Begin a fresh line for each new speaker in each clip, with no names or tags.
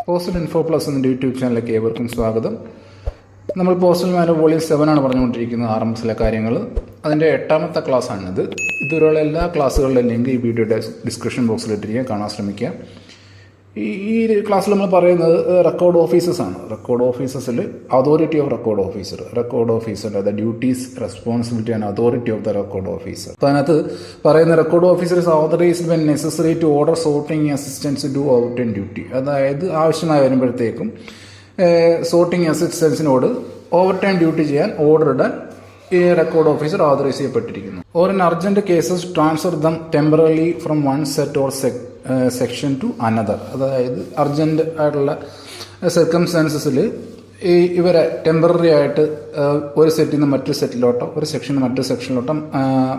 Postal info plus എന്ന YouTube ചാനലിലേക്ക് ഏവർക്കും സ്വാഗതം. നമ്മൾ പോസ്റ്റൽ മാനുവൽ വോളിയം 7 ആണ് പറഞ്ഞുകൊണ്ടിരിക്കുന്നത്. RMSലെ കാര്യങ്ങൾ. അതിൻ്റെ 8ാമത്തെ ക്ലാസ്സാണിത്. ഇതുവരെയുള്ള എല്ലാ ക്ലാസ്സുകളുടെയും ലിങ്ക് ഈ വീഡിയോയുടെ ഡിസ്ക്രിപ്ഷൻ ബോക്സിൽ ഇട്ടിരിക്കുക, കാണാൻ ശ്രമിക്കുക. ഈ ക്ലാസ്സിൽ നമ്മൾ പറയുന്നത് റെക്കോർഡ് ഓഫീസേഴ്സ് ആണ്. റെക്കോർഡ് ഓഫീസേഴ്സിൽ authority of record officer the duties, responsibility and authority of the record officer. അപ്പോൾ അതിനകത്ത് പറയുന്ന record officer is authorised when necessary to order sorting assistants do out and duty. അതായത് ആവശ്യമായി വരുമ്പോഴത്തേക്കും സോർട്ടിംഗ് അസിസ്റ്റൻസിനോട് overtime duty ചെയ്യാൻ order ഇടാൻ ഈ റെക്കോർഡ് ഓഫീസർ ഓതറൈസ് ചെയ്യപ്പെട്ടിരിക്കുന്നു. Or in urgent cases transfer them temporary from one set or section to another. അതായത് urgent ആയിട്ടുള്ള സർക്കംസ്റ്റാൻസസിൽ ഇവരെ ടെമ്പററി ആയിട്ട് ഒരു സെറ്റിൽ നിന്ന് മറ്റൊരു സെറ്റിലോട്ടോ ഒരു സെക്ഷനിൽ നിന്ന് മറ്റൊരു സെക്ഷനിലോട്ടോ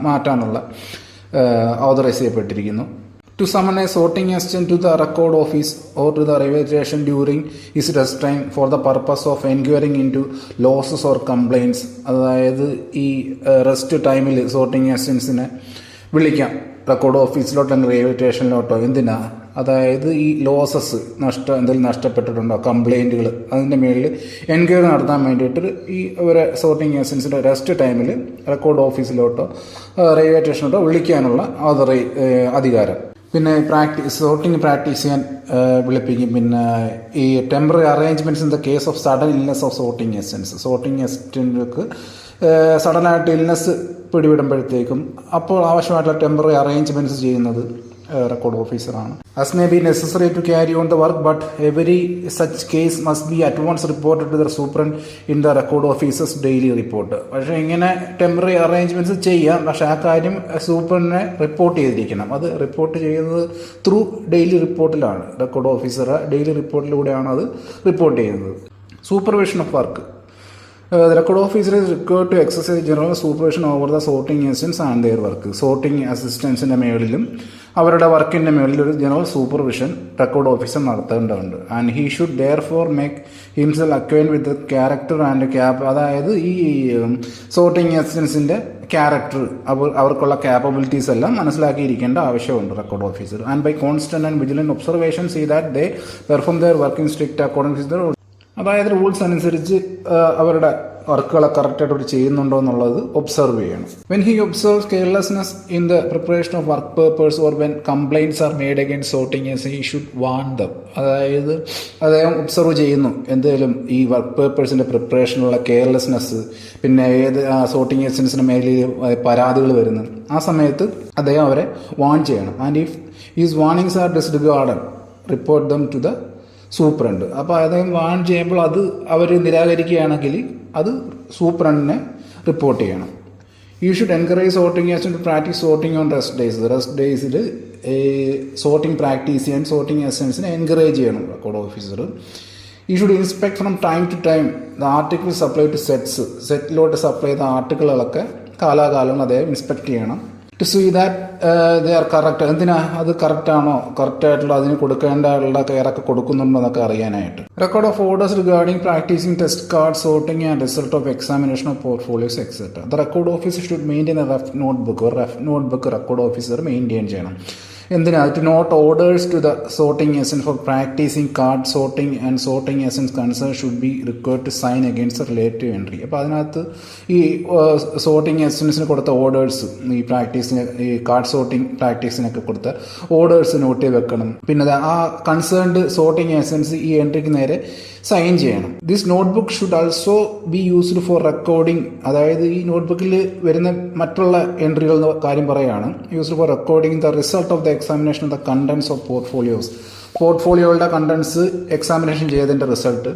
മാറ്റാനുള്ള ഓതറൈസ് ചെയ്യപ്പെട്ടിരിക്കുന്നു. To summon a sorting assistant to the record office or to the railway station during his rest time for the purpose of inquiring into losses or complaints. അതായത് ഈ റെസ്റ്റ് ടൈമിൽ സോർട്ടിംഗ് അസിസ്റ്റൻസിനെ വിളിക്കാം റെക്കോർഡ് ഓഫീസിലോട്ടോ railway സ്റ്റേഷനിലോട്ടോ. എന്തിനാ? അതായത് ഈ losses എന്തെങ്കിലും നഷ്ടപ്പെട്ടിട്ടുണ്ടോ, കംപ്ലൈൻറ്റുകൾ, അതിൻ്റെ മേളിൽ എൻക്വയറി നടത്താൻ വേണ്ടിയിട്ട് ഈ ഒരു സോർട്ടിംഗ് അസിസ്റ്റൻസിൻ്റെ റെസ്റ്റ് ടൈമിൽ റെക്കോർഡ് ഓഫീസിലോട്ടോ റെയിൽവേ സ്റ്റേഷനിലോട്ടോ വിളിക്കാനുള്ള അധികാരം. പിന്നെ സോർട്ടിങ് പ്രാക്ടീസ് ചെയ്യാൻ വിളിപ്പിക്കും. പിന്നെ ഈ temporary arrangements in the case of sudden illness of sorting അസിസ്റ്റൻറ്റുകൾക്ക് സഡനായിട്ട് ഇൽനെസ് പിടിവിടുമ്പോഴത്തേക്കും അപ്പോൾ ആവശ്യമായിട്ടുള്ള ടെമ്പററി അറേഞ്ച്മെൻറ്റ്സ് ചെയ്യുന്നത് റെക്കോർഡ് ഓഫീസറാണ്. As may be necessary to carry on the work, but every such case must be at once reported to the superintendent in the record officer's daily report. പക്ഷേ ഇങ്ങനെ temporary arrangements ചെയ്യാം, പക്ഷേ ആ കാര്യം സൂപ്പറിനെ report ചെയ്തിരിക്കണം. അത് report ചെയ്യുന്നത് through daily റിപ്പോർട്ടിലാണ്. റെക്കോർഡ് ഓഫീസർ ഡെയിലി റിപ്പോർട്ടിലൂടെയാണ് അത് റിപ്പോർട്ട് ചെയ്യുന്നത്. Supervision of work. The record officer is required to exercise general supervision over the sorting assistants and their work. Sorting അസിസ്റ്റൻസിൻ്റെ മേളിലും അവരുടെ വർക്കിൻ്റെ മേളിൽ ഒരു ജനറൽ സൂപ്പർവിഷൻ റെക്കോർഡ് ഓഫീസർ നടത്തേണ്ടതുണ്ട്. And he should therefore make himself acquainted with character and അതായത് ഈ sorting അസിസ്റ്റൻസിൻ്റെ ക്യാരക്ടർ, അവർക്കുള്ള ക്യാപ്പബിലിറ്റീസ് എല്ലാം മനസ്സിലാക്കിയിരിക്കേണ്ട ആവശ്യമുണ്ട് record officer. And by constant and vigilant observation see that they perform their work in strict according with the, അതായത് rules അനുസരിച്ച് അവരുടെ വർക്കുകളെ കറക്റ്റായിട്ട് അവർ ചെയ്യുന്നുണ്ടോ എന്നുള്ളത് ഒബ്സർവ് ചെയ്യണം. When he observes carelessness in the preparation of work papers or when complaints are made against sorting he should warn dum. അതായത് അദ്ദേഹം ഒബ്സർവ് ചെയ്യുന്നു എന്തെങ്കിലും ഈ വർക്ക് പേപ്പേഴ്സിൻ്റെ പ്രിപ്പറേഷനുള്ള കെയർലെസ്നെസ്, പിന്നെ ഏത് സോർട്ടിംഗ് എസൻസിന് മേലിൽ പരാതികൾ വരുന്നു, ആ സമയത്ത് അദ്ദേഹം അവരെ വാൺ ചെയ്യണം. And if his warnings are disregarded report them to the superintendent. അപ്പോൾ അദ്ദേഹം വാൺ ചെയ്യുമ്പോൾ അത് അവർ നിരാകരിക്കുകയാണെങ്കിൽ അത് സൂപ്രണ്ടിനെ റിപ്പോർട്ട് ചെയ്യണം. You should encourage sorting assistant to practise sorting on rest ഡേയ്സിൽ സോർട്ടിംഗ് പ്രാക്ടീസ് ചെയ്യാൻ സോർട്ടിംഗ് അസിസ്റ്റൻസിനെ എൻകറേജ് ചെയ്യണം record officer. You should inspect from time to time the article supply to സെറ്റിലോട്ട് സപ്ലൈ ചെയ്ത ആർട്ടിക്കിളുകളൊക്കെ കാലാകാലം അദ്ദേഹം ഇൻസ്പെക്ട് ചെയ്യണം. To see that they are correct. എന്തിനാ അത് കറക്റ്റാണോ, കറക്റ്റായിട്ടുള്ള അതിന് കൊടുക്കേണ്ടതുള്ള കെയറൊക്കെ കൊടുക്കുന്നുണ്ടോ എന്നൊക്കെ അറിയാനായിട്ട്. Record of orders regarding practicing test card, sorting and result of examination of portfolios etcetera. The record officer should maintain a rough notebook record officer maintain ചെയ്യണം. എന്തിനാ? To note orders to the sorting assistants for practicing card sorting and sorting assistants concern should be required to sign against relative entry. അപ്പോൾ അതിനകത്ത് ഈ sorting എസൻസിന് കൊടുത്ത orders, ഈ പ്രാക്ടീസിന് ഈ card sorting പ്രാക്ടീസിനൊക്കെ കൊടുത്ത orders not ചെയ്ത് വെക്കണം. പിന്നെ ആ കൺസേൺഡ് സോർട്ടിംഗ് എസൻസ് ഈ എൻട്രിക്ക് നേരെ സൈൻ ചെയ്യണം. This notebook should also be used for recording. അതായത് ഈ നോട്ട്ബുക്കിൽ വരുന്ന മറ്റുള്ള എൻട്രികളുടെ കാര്യം പറയുകയാണ്. Used for recording the result of the examination of the contents of പോർട്ട്ഫോളിയോയുടെ കണ്ടൻസ് എക്സാമിനേഷൻ ചെയ്തതിൻ്റെ result.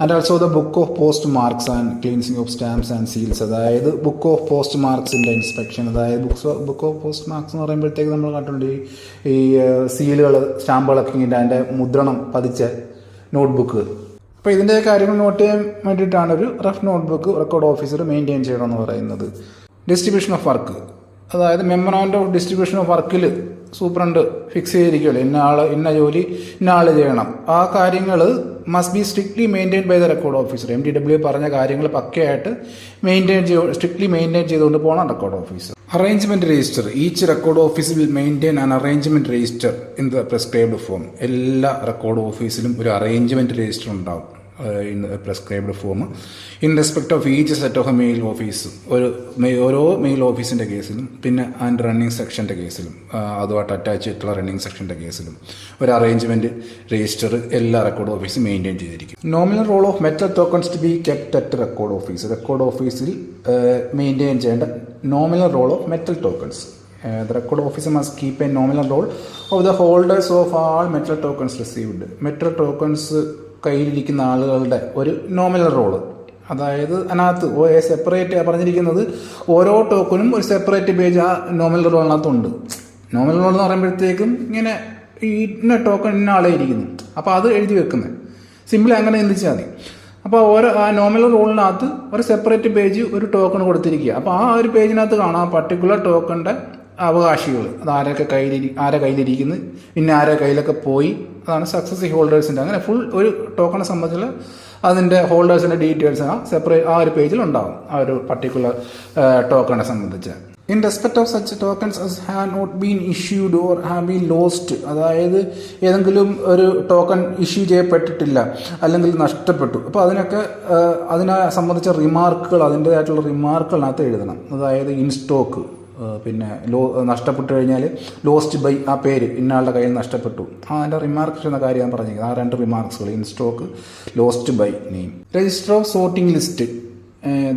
And also the book of post marks and cleansing of stamps and seals. അതായത് ബുക്ക് ഓഫ് പോസ്റ്റ് മാർക്സിൻ്റെ inspection. അതായത് book of post marks എന്ന് പറയുമ്പോഴത്തേക്ക് നമ്മൾ കണ്ടിട്ടുണ്ട് ഈ സീലുകൾ, സ്റ്റാമ്പുകളൊക്കെ ഇങ്ങനെ അതിൻ്റെ മുദ്രണം പതിച്ച നോട്ട്ബുക്ക്. അപ്പോൾ ഇതിൻ്റെ കാര്യങ്ങൾ നോട്ട് ചെയ്യാൻ വേണ്ടിയിട്ടാണ് ഒരു rough notebook record officer maintain ചെയ്യണമെന്ന് പറയുന്നത്. Distribution of work. അതായത് മെമ്മറാൻഡം ഓഫ് ഡിസ്ട്രിബ്യൂഷൻ ഓഫ് വർക്കിൽ സൂപ്രണ്ട് ഫിക്സ് ചെയ്തിരിക്കുമല്ലോ, ഇന്ന ജോലി ഇന്ന ആൾ ചെയ്യണം. ആ കാര്യങ്ങൾ must be strictly maintain by the record officer. MDW പറഞ്ഞ കാര്യങ്ങൾ പക്കയായിട്ട് സ്ട്രിക്ട്ലി മെയിൻറ്റെയിൻ ചെയ്തുകൊണ്ട് പോകണം record officer. Arrangement register. Each record office will maintain an arrangement register in the prescribed form. എല്ലാ റെക്കോർഡ് ഓഫീസിലും ഒരു അറേഞ്ച്മെന്റ് രജിസ്റ്റർ ഉണ്ടാവും in the prescribed form in respect of each set of a mail office. ഓരോ mail ഓഫീസിൻ്റെ കേസിലും പിന്നെ and running സെക്ഷൻ്റെ കേസിലും അതുമായിട്ട് അറ്റാച്ച് ചെയ്തിട്ടുള്ള റണ്ണിങ് സെക്ഷൻ്റെ കേസിലും ഒരു അറേഞ്ച്മെൻറ്റ് രജിസ്റ്റർ എല്ലാ റെക്കോർഡ് ഓഫീസും മെയിൻറ്റെയിൻ ചെയ്തിരിക്കും. Nominal roll of metal tokens to be kept at record office. Record ഓഫീസിൽ മെയിൻറ്റെയിൻ ചെയ്യേണ്ട nominal roll of metal tokens. The record officer must keep a nominal roll of the holders of all metal tokens received. Metal tokens കയ്യിലിരിക്കുന്ന ആളുകളുടെ ഒരു nominal role, അതായത് അതിനകത്ത് separate പറഞ്ഞിരിക്കുന്നത് ഓരോ ടോക്കണും ഒരു സെപ്പറേറ്റ് പേജ് ആ നോമിനൽ റോളിനകത്തുണ്ട്. നോമിനൽ റോൾ എന്ന് പറയുമ്പോഴത്തേക്കും ഇങ്ങനെ ഇന്ന ടോക്കൺ ഇന്ന ആളെ ഇരിക്കുന്നു, അപ്പോൾ അത് എഴുതി വെക്കുന്നത് സിമ്പിളി അങ്ങനെ ചിന്തിച്ചാൽ മതി. അപ്പോൾ ആ നോമിനൽ റോളിനകത്ത് ഒരു സെപ്പറേറ്റ് പേജ് ഒരു ടോക്കൺ കൊടുത്തിരിക്കുക. അപ്പോൾ ആ ഒരു പേജിനകത്ത് കാണാം പർട്ടിക്കുലർ ടോക്കണിൻ്റെ അവകാശികൾ, അത് ആരെ കയ്യിലിരിക്കുന്നു, പിന്നെ ആരെ കയ്യിലൊക്കെ പോയി, അതാണ് സക്സസീവ് ഹോൾഡേഴ്സിൻ്റെ. അങ്ങനെ ഫുൾ ഒരു ടോക്കണെ സംബന്ധിച്ചുള്ള അതിൻ്റെ ഹോൾഡേഴ്സിൻ്റെ ഡീറ്റെയിൽസ് സെപ്പറേറ്റ് ആ ഒരു പേജിൽ ഉണ്ടാകും, ആ ഒരു പർട്ടിക്കുലർ ടോക്കണെ സംബന്ധിച്ച്. In respect of such tokens as have not been issued or have been lost. അതായത് ഏതെങ്കിലും ഒരു ടോക്കൺ ഇഷ്യൂ ചെയ്യപ്പെട്ടിട്ടില്ല അല്ലെങ്കിൽ നഷ്ടപ്പെട്ടു, അപ്പോൾ അതിനെ സംബന്ധിച്ച റിമാർക്കുകൾ, അതിൻ്റേതായിട്ടുള്ള റിമാർക്കുകളിനകത്ത് എഴുതണം. അതായത് ഇൻ സ്റ്റോക്ക്, പിന്നെ നഷ്ടപ്പെട്ടു കഴിഞ്ഞാൽ ലോസ്റ്റ് ബൈ ആ പേര് ഇന്നയാളുടെ കയ്യിൽ നഷ്ടപ്പെട്ടു, അതിൻ്റെ റിമാർക്സ് എന്ന കാര്യം ഞാൻ പറഞ്ഞിരിക്കുന്നത്. ആ 2 റിമാർക്സുകൾ in stock, lost by name. Register of sorting list.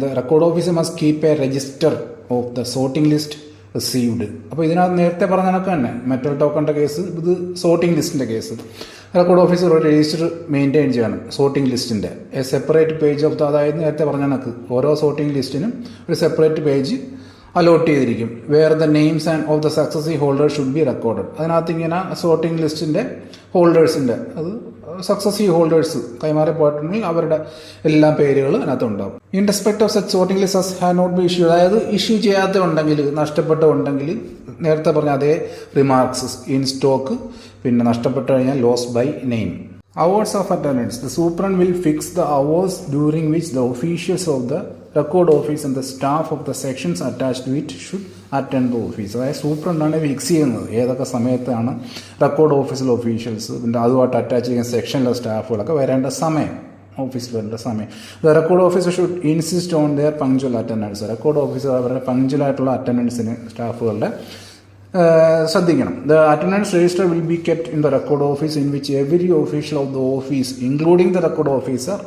The record officer must keep a register of the sorting list received. അപ്പോൾ ഇതിനകത്ത് നേരത്തെ പറഞ്ഞ കണക്ക് തന്നെ മെറ്റൽ ടോക്കണിൻ്റെ കേസ്, ഇത് സോർട്ടിംഗ് ലിസ്റ്റിൻ്റെ കേസ്. റെക്കോർഡ് ഓഫീസർ ഒരു രജിസ്റ്റർ മെയിൻറ്റെയിൻ ചെയ്യണം സോർട്ടിംഗ് ലിസ്റ്റിൻ്റെ. A separate page of the, അതായത് നേരത്തെ പറഞ്ഞ കണക്ക് ഓരോ സോർട്ടിംഗ് ലിസ്റ്റിനും ഒരു സെപ്പറേറ്റ് പേജ് അലോട്ട് ചെയ്തിരിക്കും. Where the names and of the successive holders should be recorded. അതിനകത്ത് ഇങ്ങനെ സോർട്ടിംഗ് ലിസ്റ്റിൻ്റെ ഹോൾഡേഴ്സിൻ്റെ, അത് സക്സസീവ് ഹോൾഡേഴ്സ് കൈമാറി പോയിട്ടുണ്ടെങ്കിൽ അവരുടെ എല്ലാ പേരുകൾ അതിനകത്ത് ഉണ്ടാവും. In respect of such sorting list have not be issue, അതായത് ഇഷ്യൂ ചെയ്യാത്ത ഉണ്ടെങ്കിൽ, നഷ്ടപ്പെട്ടുണ്ടെങ്കിൽ നേരത്തെ പറഞ്ഞ അതേ റിമാർക്സ് ഇൻ സ്റ്റോക്ക്, പിന്നെ നഷ്ടപ്പെട്ടു കഴിഞ്ഞാൽ loss by name. Hours of attendance. The superintendent will fix the hours during which the officials of the record office and the staff of the sections attached to it should attend the office. അതായത് സൂപ്രണ്ടാണ് fix ചെയ്യുന്നത് ഏതൊക്കെ സമയത്താണ് record ഓഫീസിലെ officials, പിന്നെ അതുമായിട്ട് attach ചെയ്യുന്ന സെക്ഷനിലെ സ്റ്റാഫുകളൊക്കെ വരേണ്ട സമയം, ഓഫീസിൽ വരേണ്ട സമയം. The record officer should insist on their punctual attendance. Record officer അവരുടെ പങ്ക്ച്വലായിട്ടുള്ള അറ്റൻഡൻസിന് സ്റ്റാഫുകളുടെ ശ്രദ്ധിക്കണം. The attendance register will be kept in the record office in which every official of the office including the record officer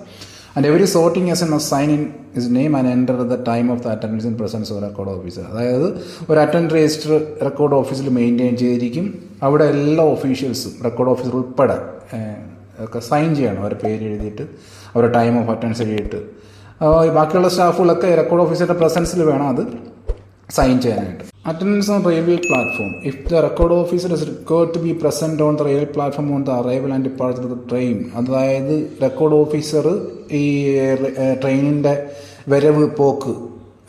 and every sorting assistant sign in his name and enter the time of the attendance in presence of record officer. അതായത് ഒരു attendance register record ഓഫീസിൽ maintain ചെയ്തിരിക്കും. അവിടെ എല്ലാ ഒഫീഷ്യൽസും record officer ഉൾപ്പെടെ ഒക്കെ sign ചെയ്യണം, അവരുടെ പേര് എഴുതിയിട്ട് അവരുടെ ടൈം ഓഫ് അറ്റൻഡൻസ് എഴുതിയിട്ട്. ബാക്കിയുള്ള സ്റ്റാഫുകളൊക്കെ റെക്കോർഡ് ഓഫീസറുടെ പ്രസൻസിൽ വേണം അത് സൈൻ ചെയ്യാനായിട്ട്. Attendance on railway platform. If the record officer is required to be present on the rail platform on the arrival and departure of the train, അതായത് റെക്കോർഡ് ഓഫീസർ ഈ ട്രെയിനിൻ്റെ വരവ് പോക്ക്,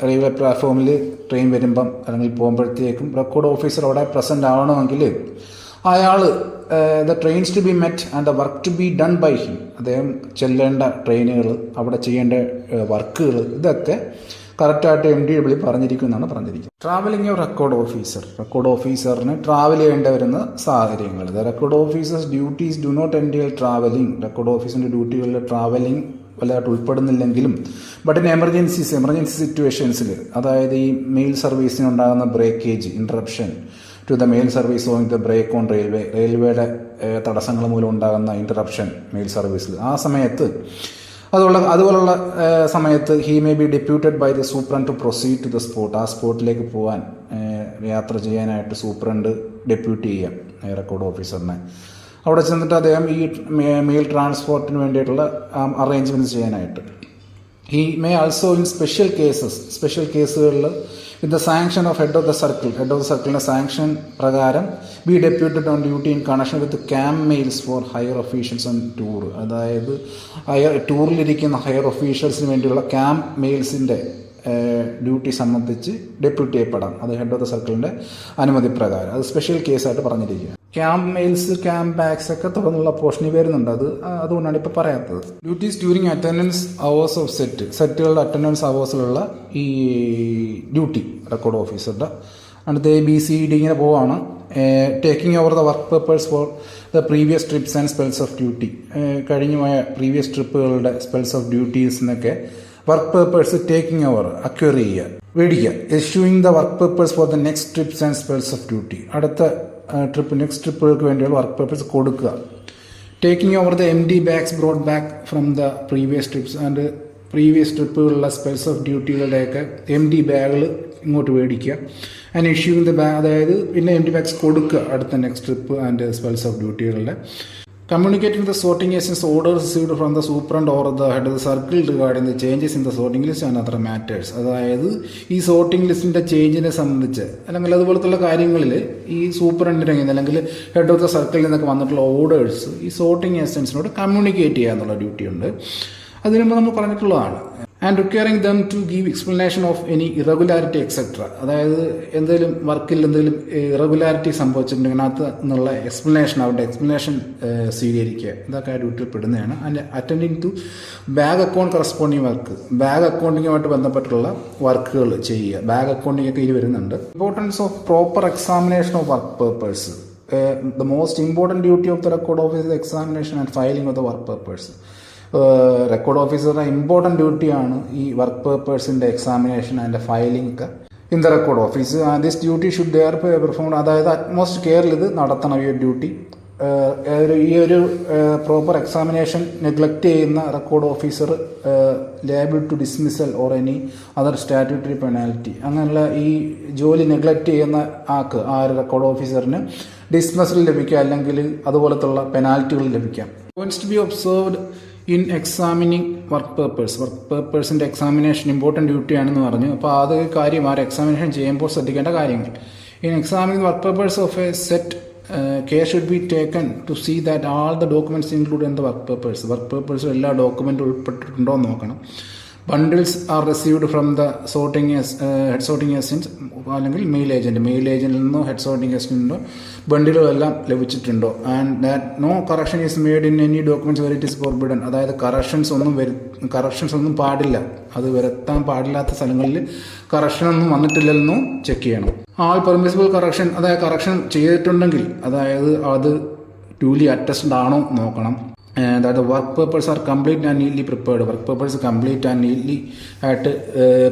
റെയിൽവേ പ്ലാറ്റ്ഫോമിൽ ട്രെയിൻ വരുമ്പം അല്ലെങ്കിൽ പോകുമ്പോഴത്തേക്കും റെക്കോർഡ് ഓഫീസർ അവിടെ പ്രസൻറ്റ് ആവണമെങ്കിൽ അയാൾ the trains to be met and the work to be done by him, അദ്ദേഹം ചെല്ലേണ്ട ട്രെയിനുകൾ, അവിടെ ചെയ്യേണ്ട വർക്കുകൾ, ഇതൊക്കെ കറക്റ്റായിട്ട് MDW പറഞ്ഞിരിക്കുമെന്നാണ് പറഞ്ഞിരിക്കുന്നത്. Travelling of record officer. Record ഓഫീസറിന് ട്രാവൽ ചെയ്യേണ്ടി വരുന്ന സാഹചര്യങ്ങൾ. The record officers duties do not entail travelling. Record ഓഫീസിൻ്റെ ഡ്യൂട്ടികളിൽ ട്രാവലിംഗ് വലുതായിട്ട് ഉൾപ്പെടുന്നില്ലെങ്കിലും ബട്ട് ഇൻ എമർജൻസി സിറ്റുവേഷൻസിൽ, അതായത് ഈ മെയിൽ സർവീസിനുണ്ടാകുന്ന breakage, interruption to the mail service on the break on റെയിൽവേയുടെ തടസ്സങ്ങൾ മൂലം ഉണ്ടാകുന്ന ഇൻറ്ററപ്ഷൻ മെയിൽ സർവീസിൽ, ആ സമയത്ത് അതുപോലുള്ള സമയത്ത് he may be deputed by the superintendent to proceed to the spot. ആ സ്പോട്ടിലേക്ക് പോകാൻ, യാത്ര ചെയ്യാനായിട്ട് സൂപ്രണ്ട് ഡെപ്യൂട്ട് ചെയ്യാം റെക്കോർഡ് ഓഫീസറിനെ. അവിടെ ചെന്നിട്ട് അദ്ദേഹം ഈ മെയിൽ ട്രാൻസ്പോർട്ടിന് വേണ്ടിയിട്ടുള്ള അറേഞ്ച്മെൻറ്റ്സ് ചെയ്യാനായിട്ട്. He may also in special കേസുകളിൽ with the sanction of head of the സർക്കിളിൻ്റെ സാങ്ഷൻ പ്രകാരം be deputed on duty in connection with camp mails for higher officials on tour. അതായത് ടൂറിലിരിക്കുന്ന ഹയർ ഒഫീഷ്യൽസിന് വേണ്ടിയുള്ള ക്യാമ്പ് മെയിൽസിൻ്റെ ഡ്യൂട്ടി സംബന്ധിച്ച് depute ചെയ്യപ്പെടാം. അത് head of the സർക്കിളിൻ്റെ അനുമതി പ്രകാരം. അത് സ്പെഷ്യൽ കേസായിട്ട് പറഞ്ഞിരിക്കുക. ക്യാമ്പ് മെയിൽസ്, ക്യാമ്പ് ബാഗ്സ് ഒക്കെ തുടർന്നുള്ള പോർഷനിൽ വരുന്നുണ്ട്. അതുകൊണ്ടാണ് ഇപ്പോൾ പറയാത്തത്. Duties during attendance hours of സെറ്റുകളുടെ അറ്റൻഡൻസ് അവേഴ്സിലുള്ള ഈ ഡ്യൂട്ടി റെക്കോർഡ് ഓഫീസറുടെ അടുത്ത് ABCD ഇങ്ങനെ പോവാണ്. Taking over the work papers for the previous trips and spells of duty. കഴിഞ്ഞുപോയ പ്രീവിയസ് ട്രിപ്പുകളുടെ സ്പെൽസ് ഓഫ് ഡ്യൂട്ടീസിനൊക്കെ work papers taking over acquire ചെയ്യുക, മേടിക്കുക. Issuing the work papers for the next trips and spells of duty. അടുത്ത next ട്രിപ്പുകൾക്ക് വേണ്ടിയുള്ള work papers കൊടുക്കുക. Taking over the MD bags broad back from the previous trips and previous ട്രിപ്പുകളിലുള്ള spells of ഡ്യൂട്ടികളുടെയൊക്കെ MD ബാഗുകൾ ഇങ്ങോട്ട് മേടിക്കുക. And issuing the bag, അതായത് പിന്നെ MD ബാഗ്സ് കൊടുക്കുക അടുത്ത next trip and spells of ഡ്യൂട്ടികളുടെ. Communicating the sorting agent's orders received from the superintendent or the head of the circle regarding the changes in the sorting list and other matters. അതായത് ഈ sorting ലിസ്റ്റിൻ്റെ ചേഞ്ചിനെ സംബന്ധിച്ച് അല്ലെങ്കിൽ അതുപോലത്തുള്ള കാര്യങ്ങളിൽ ഈ സൂപ്പറിൻ്റെങ്കിൽ അല്ലെങ്കിൽ head of the സർക്കിളിൽ നിന്നൊക്കെ വന്നിട്ടുള്ള ഓർഡേഴ്സ് ഈ സോർട്ടിംഗ് ഏജൻസിനോട് കമ്മ്യൂണിക്കേറ്റ് ചെയ്യുക എന്നുള്ള ഡ്യൂട്ടി ഉണ്ട്. അതിന് മുമ്പ് നമ്മൾ പറഞ്ഞിട്ടുള്ളതാണ്. And requiring them to give explanation of any irregularity etcetera. അതായത് എന്തെങ്കിലും വർക്കിൽ എന്തെങ്കിലും ഇറഗുലാരിറ്റി സംഭവിച്ചിട്ടുണ്ടെങ്കിൽ അതിനകത്ത് നിന്നുള്ള എക്സ്പ്ലനേഷൻ, അവരുടെ എക്സ്പ്ലനേഷൻ സ്വീകരിക്കുക. ഇതൊക്കെ ആ ഡ്യൂട്ടിയിൽ പെടുന്നതാണ്. And attending to bag account corresponding work. Bag അക്കൗണ്ടിങ്ങുമായിട്ട് ബന്ധപ്പെട്ടുള്ള വർക്കുകൾ ചെയ്യുക. ബാഗ് അക്കൗണ്ടിങ് ഒക്കെ ഇതിൽ വരുന്നുണ്ട്. Importance of proper examination of work papers. The most important duty of the record office examination and filing of the work papers. Record ഓഫീസറുടെ important ഡ്യൂട്ടിയാണ് ഈ വർക്ക് പേപ്പേഴ്സിൻ്റെ എക്സാമിനേഷൻ ആൻഡ് ഫയലിംഗ് ഒക്കെ in the record office. This duty should their perform, അതായത് utmost കെയറിൽ ഇത് നടത്തണം ഈ ഒരു ഡ്യൂട്ടി. ഈ ഒരു പ്രോപ്പർ എക്സാമിനേഷൻ നെഗ്ലക്റ്റ് ചെയ്യുന്ന record officer liable to dismissal or any other statutory penalty. അങ്ങനെയുള്ള ഈ ജോലി നെഗ്ലക്റ്റ് ചെയ്യുന്ന ആൾക്ക്, ആ ഒരു റെക്കോർഡ് ഓഫീസറിന് ഡിസ്മിസൽ ലഭിക്കുക അല്ലെങ്കിൽ അതുപോലത്തുള്ള പെനാൽറ്റികൾ ലഭിക്കാം. Points to be observed in examining work papers. Work പേപ്പേഴ്സിൻ്റെ എക്സാമിനേഷൻ ഇമ്പോർട്ടൻറ്റ് ഡ്യൂട്ടിയാണെന്ന് പറഞ്ഞു. അപ്പോൾ അത് കാര്യം ആ എക്സാമിനേഷൻ ചെയ്യുമ്പോൾ ശ്രദ്ധിക്കേണ്ട കാര്യങ്ങൾ. In examining work papers of a set, care should be taken to see that all the documents included in the work papers. Work പേപ്പേഴ്സിൽ എല്ലാ ഡോക്യുമെൻറ്റും ഉൾപ്പെട്ടിട്ടുണ്ടോ എന്ന് നോക്കണം. Bundles are received from the head sorting agent അല്ലെങ്കിൽ mail ഏജൻറ്റിൽ നിന്നോ head sorting ഏജൻറ്റിനോ ബണ്ടിലുകളെല്ലാം ലഭിച്ചിട്ടുണ്ടോ. And that no correction is made in any documents where it is forbidden. അതായത് കറക്ഷൻസ് ഒന്നും പാടില്ല, അത് വരുത്താൻ പാടില്ലാത്ത സ്ഥലങ്ങളിൽ കറക്ഷനൊന്നും വന്നിട്ടില്ലെന്നും ചെക്ക് ചെയ്യണം. ആൾ പെർമിസിബിൾ കറക്ഷൻ, അതായത് കറക്ഷൻ ചെയ്തിട്ടുണ്ടെങ്കിൽ അതായത് അത് ഡ്യൂലി അറ്റസ്റ്റഡ് ആണോ നോക്കണം. അതായത് work papers are complete and neatly prepared. Work papers complete and neatly ആയിട്ട്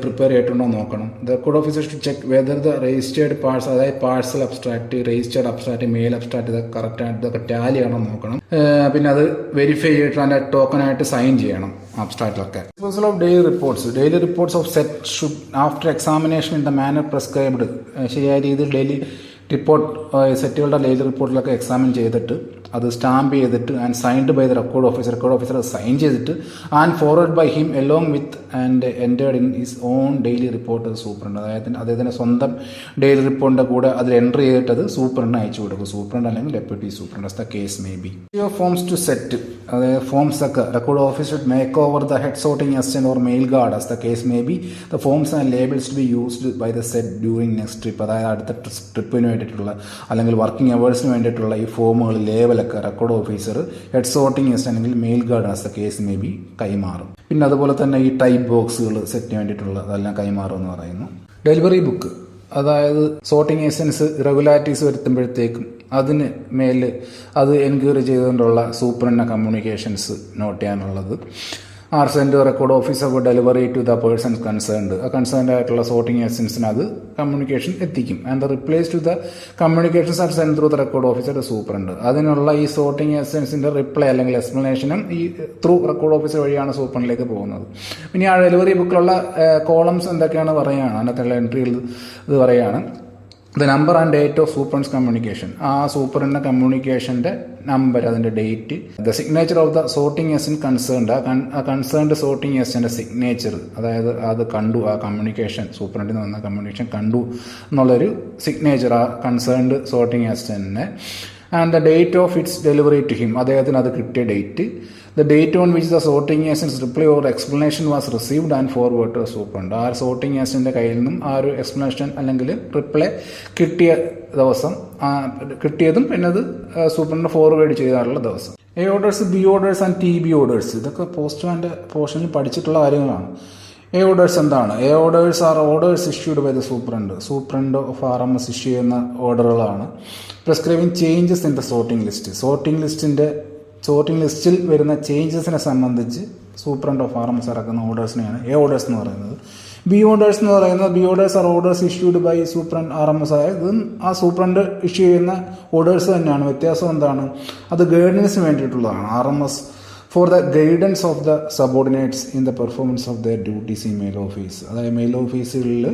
പ്രിപ്പയർ ചെയ്തിട്ടുണ്ടോ നോക്കണം. The record officer to check whether the registered parts, അതായത് parcel abstract, registered abstract, mail abstract ഇതൊക്കെ കറക്റ്റായിട്ട് ഇതൊക്കെ ടാലി ആണോ നോക്കണം. പിന്നെ അത് വെരിഫൈ ചെയ്തിട്ട് അതിൻ്റെ ടോക്കണായിട്ട് സൈൻ ചെയ്യണം അബ്സ്ട്രാക്റ്റിലൊക്കെ. Disposal of daily reports of set should after examination in the manner prescribed. ശരിയായ രീതിയിൽ ഡെയിലി റിപ്പോർട്ട് സെറ്റുകളുടെ ഡെയിലി റിപ്പോർട്ടിലൊക്കെ എക്സാമിൻ ചെയ്തിട്ട് അത് സ്റ്റാമ്പ് ചെയ്തിട്ട് and signed by the record officer sign ചെയ്തിട്ട് and forward by him along with and entered in his own daily report superintendent. അതായത് അദ്ദേഹത്തിൻ്റെ സ്വന്തം ഡെയിലി റിപ്പോർട്ടിൻ്റെ കൂടെ അതിൽ എൻട്രി ചെയ്തിട്ട് അത് സൂപ്രണ്ടിന് അയച്ചു കൊടുക്കും. സൂപ്രണ്ട് അല്ലെങ്കിൽ deputy superintendent as the case may be. Forms to set, അതായത് ഫോംസ് ഒക്കെ record officer make over the head sorting assistant or mail guard as the case may be. The forms and labels to be used by the set during next trip. അതായത് അടുത്ത ട്രിപ്പിന് വേണ്ടിയിട്ടുള്ള അല്ലെങ്കിൽ working അവേഴ്സിന് വേണ്ടിയിട്ടുള്ള ഈ ഫോമുകൾ ലേബലൊക്കെ record officer head sorting assistant അല്ലെങ്കിൽ mail guard as the case may be കൈമാറും. പിന്നെ അതുപോലെ തന്നെ ഈ ടൈപ്പ് ബോക്സുകൾ സെറ്റിന് വേണ്ടിയിട്ടുള്ള അതെല്ലാം കൈമാറും എന്ന് പറയുന്നു. ഡെലിവറി ബുക്ക്, അതായത് സോർട്ടിംഗ് ഏജൻസ് ഇറഗുലാരിറ്റീസ് വരുത്തുമ്പോഴത്തേക്കും അതിന് മേൽ അത് എൻക്വയറി ചെയ്തുകൊണ്ടുള്ള സൂപ്രണ്ടിൻ്റെ കമ്മ്യൂണിക്കേഷൻസ് നോട്ട് ചെയ്യാനുള്ളത്. Are send record officer for delivery to the person concerned. ആ കൺസേൺഡ് ആയിട്ടുള്ള സോർട്ടിംഗ് ഏജൻസിന് അത് കമ്മ്യൂണിക്കേഷൻ എത്തിക്കും. And the replies to the communications are send through the record officer superintendent. അതിനുള്ള ഈ സോർട്ടിംഗ് ഏജൻസിൻ്റെ റിപ്ലൈ അല്ലെങ്കിൽ എക്സ്പ്ലനേഷനും ഈ ത്രൂ റെക്കോർഡ് ഓഫീസർ വഴിയാണ് സൂപ്രണ്ടിലേക്ക് പോകുന്നത്. പിന്നെ ആ ഡെലിവറി ബുക്കിലുള്ള കോളംസ് എന്തൊക്കെയാണ് പറയുകയാണ്, അതിനകത്തുള്ള എൻട്രികൾ ഇത് പറയുകയാണ്. The number and date of super's communication, ആ സൂപ്പറിൻ്റെ കമ്മ്യൂണിക്കേഷൻ്റെ നമ്പർ, അതിൻ്റെ date. The signature of the sorting agent concerned, ആ കൺസേൺഡ് സോർട്ടിംഗ് ഏജന്റിൻ്റെ സിഗ്നേച്ചർ, അതായത് അത് കണ്ടു, ആ കമ്മ്യൂണിക്കേഷൻ സൂപ്പറിൻ്റെ നിന്ന് വന്ന കമ്മ്യൂണിക്കേഷൻ കണ്ടു എന്നുള്ളൊരു സിഗ്നേച്ചർ ആ കൺസേൺഡ് സോർട്ടിംഗ് ഏജന്റിന്. And the date of its delivery to him, അദ്ദേഹത്തിന് അത് കിട്ടിയ date. The date on which the sorting agents reply or explanation was received and forward to superintendent. ആ സോർട്ടിംഗ് ഏജൻറ്റിൻ്റെ കയ്യിൽ നിന്നും ആ ഒരു എക്സ്പ്ലനേഷൻ അല്ലെങ്കിൽ റിപ്ലൈ കിട്ടിയ ദിവസം, കിട്ടിയതും പിന്നെ അത് സൂപ്രണ്ടിന് ഫോർവേഡ് ചെയ്താലുള്ള ദിവസം. A orders, B orders and T B orders, ഇതൊക്കെ പോസ്റ്റ്മാൻ്റെ പോർഷനിൽ പഠിച്ചിട്ടുള്ള കാര്യങ്ങളാണ്. എ ഓർഡേഴ്സ് എന്താണ്? A orders are orders issued by the superintendent of RMS issue ചെയ്യുന്ന ഓർഡറുകളാണ്. Prescribing changes in the sorting list, sorting ലിസ്റ്റിൽ വരുന്ന ചേഞ്ചസിനെ സംബന്ധിച്ച് സൂപ്രണ്ട് ഓഫ് RMS ഇറക്കുന്ന ഓർഡേഴ്സിനെയാണ് എ ഓർഡേഴ്സ് എന്ന് പറയുന്നത്. ബി ഓർഡേഴ്സ് എന്ന് പറയുന്നത്, B orders are orders issued by superintendent RMS, അതായത് ആ സൂപ്രണ്ട് ഇഷ്യൂ ചെയ്യുന്ന ഓർഡേഴ്സ് തന്നെയാണ്. വ്യത്യാസം എന്താണ്? അത് ഗൈഡൻസിന് വേണ്ടിയിട്ടുള്ളതാണ്. RMS for the guidance of the subordinates in the performance of the duties in mail office. അതായത് മെയിൽ ഓഫീസുകളിൽ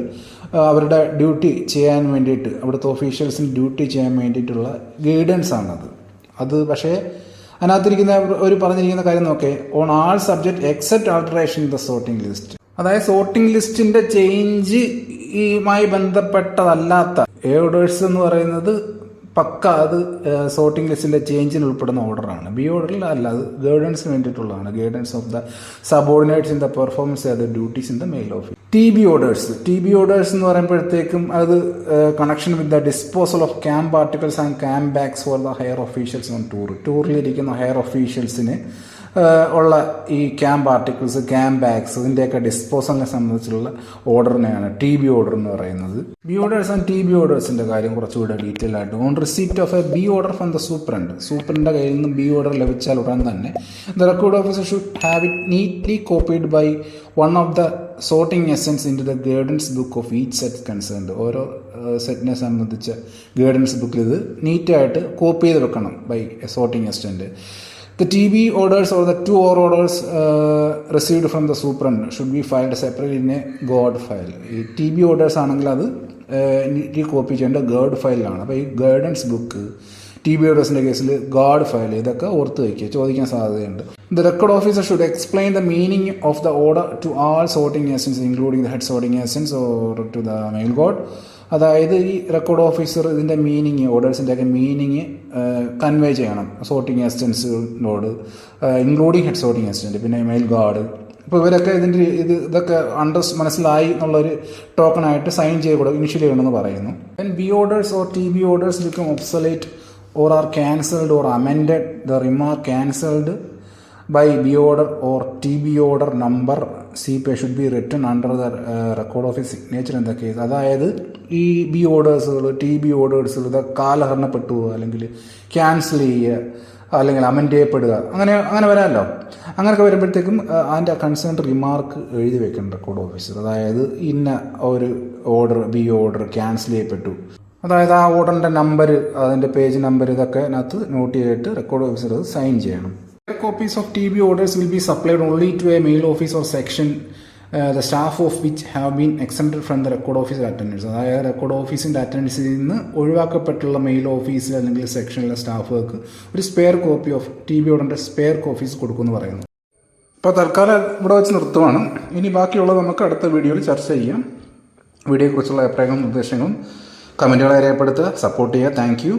അവരുടെ ഡ്യൂട്ടി ചെയ്യാൻ വേണ്ടിയിട്ട്, അവിടുത്തെ ഓഫീഷ്യൽസിന് ഡ്യൂട്ടി ചെയ്യാൻ വേണ്ടിയിട്ടുള്ള ഗൈഡൻസ് ആണത്. അത് പക്ഷേ അതിനകത്തിരിക്കുന്ന ഒരു പറഞ്ഞിരിക്കുന്ന കാര്യം നോക്കേ, on all subject except alteration in the sorting list. അതായത് സോർട്ടിംഗ് ലിസ്റ്റിന്റെ ചേഞ്ചുമായി ബന്ധപ്പെട്ടതല്ലാത്ത ഓർഡേഴ്സ് എന്ന് പറയുന്നത് പക്ക അത് സോർട്ടിംഗ് ലിസ്റ്റിന്റെ ചേഞ്ചിന് ഉൾപ്പെടുന്ന ഓർഡറാണ്. ബി ഓർഡറിൽ അല്ല, അത് ഗൈഡൻസിന് വേണ്ടിയിട്ടുള്ളതാണ്. Guidance of the subordinates in the performance of the duties in the mail office. T B orders എന്ന് പറയുമ്പോഴത്തേക്കും അത് connection with the disposal of camp particles and camp bags for the higher officials on ടൂറിലിരിക്കുന്ന higher ഒഫീഷ്യൽസിന് ഉള്ള ഈ camp articles, camp bags, ഇതിൻ്റെയൊക്കെ ഡിസ്പോസലിനെ സംബന്ധിച്ചുള്ള ഓർഡറിനെയാണ് T B order എന്ന് പറയുന്നത്. B orders and T B ഓർഡേഴ്സിൻ്റെ കാര്യം കുറച്ചുകൂടെ ഡീറ്റെയിൽ ആയിട്ട്, on receipt of a B order from the സൂപ്രണ്ടിൻ്റെ കയ്യിൽ നിന്നും ബി ഓർഡർ ലഭിച്ചാൽ ഉടൻ തന്നെ the record officer should have it neatly copied by one of the sorting assistants into the guidance book of each set concerned. ഓരോ സെറ്റിനെ സംബന്ധിച്ച guidance ബുക്കിൽ ഇത് നീറ്റായിട്ട് കോപ്പി ചെയ്ത് വെക്കണം by a sorting assistant. The TB orders or the two orders received from the superintendent should be filed separately in a GOD file. ഈ TB orders ആണെങ്കിൽ അത് ഈ കോപ്പി ചെയ്യേണ്ട ഗേർഡ് ഫയലിലാണ്. അപ്പോൾ ഈ ഗൈഡൻസ് ബുക്ക്, TB ഓർഡേഴ്സിൻ്റെ കേസിൽ ഗാർഡ് ഫയൽ, ഇതൊക്കെ ഓർത്ത് വയ്ക്കുക, ചോദിക്കാൻ സാധ്യതയുണ്ട്. The record officer should explain the meaning of the order to all sorting agents including the head sorting agents or to the mail guard. അതായത് ഈ റെക്കോർഡ് ഓഫീസർ ഇതിൻ്റെ meaning, ഓർഡേഴ്സിൻ്റെ ഒക്കെ മീനിങ് കൺവേ ചെയ്യണം സോർട്ടിംഗ് അസിസ്റ്റൻസിനോട്, ഇൻക്ലൂഡിങ് ഹെഡ് സോർട്ടിംഗ് അസിസ്റ്റൻറ്റ്, പിന്നെ mail guard. ഇപ്പോൾ ഇവരൊക്കെ ഇതൊക്കെ മനസ്സിലായി എന്നുള്ളൊരു ടോക്കണായിട്ട് സൈൻ ചെയ്ത് കൊടുക്കും, ഇനിഷ്യൽ ചെയ്യണമെന്ന് പറയുന്നു. Then B orders or T B orders become obsolete or are cancelled or amended. The remark cancelled by B order or TB order number CP should be written under the record of his signature in the case. അതായത് ഈ B ഓർഡേഴ്സുകൾ, T B ഓർഡേഴ്സുകൾ ഇത് കാലഹരണപ്പെട്ടു, അല്ലെങ്കിൽ cancel ചെയ്യുക, അല്ലെങ്കിൽ amend ചെയ്യപ്പെടുക, അങ്ങനെ വരാമല്ലോ. അങ്ങനെയൊക്കെ വരുമ്പോഴത്തേക്കും അതിൻ്റെ കൺസേൺ റിമാർക്ക് എഴുതി വെക്കണം റെക്കോർഡ് ഓഫീസർ. അതായത് ഇന്ന ഒരു ഓർഡർ, ബി ഓർഡർ ക്യാൻസൽ ചെയ്യപ്പെട്ടു, അതായത് ആ ഓർഡറിൻ്റെ നമ്പർ, അതിൻ്റെ പേജ് നമ്പർ, ഇതൊക്കെ അതിനകത്ത് നോട്ട് ചെയ്തിട്ട് റെക്കോർഡ് ഓഫീസർ അത് സൈൻ ചെയ്യണം. Copies of TB orders will be supplied only to a mail office or section the staff of which have been exempted from the record office attendance. അതായത് record ഓഫീസിൻ്റെ അറ്റൻഡൻസിൽ നിന്ന് ഒഴിവാക്കപ്പെട്ടുള്ള mail ഓഫീസിൽ അല്ലെങ്കിൽ സെക്ഷനിലെ സ്റ്റാഫുകൾക്ക് ഒരു spare copy of TB ഓർഡറിൻ്റെ spare copies കൊടുക്കുമെന്ന് പറയുന്നു. അപ്പോൾ തൽക്കാലം ഇവിടെ വെച്ച് നിർത്തുവാണ്. ഇനി ബാക്കിയുള്ളത് നമുക്ക് അടുത്ത വീഡിയോയിൽ ചർച്ച ചെയ്യാം. വീഡിയോയെക്കുറിച്ചുള്ള അഭിപ്രായങ്ങളും നിർദ്ദേശങ്ങളും കമൻറ്റുകളെ രേഖപ്പെടുത്തുക, സപ്പോർട്ട് ചെയ്യുക. Thank you.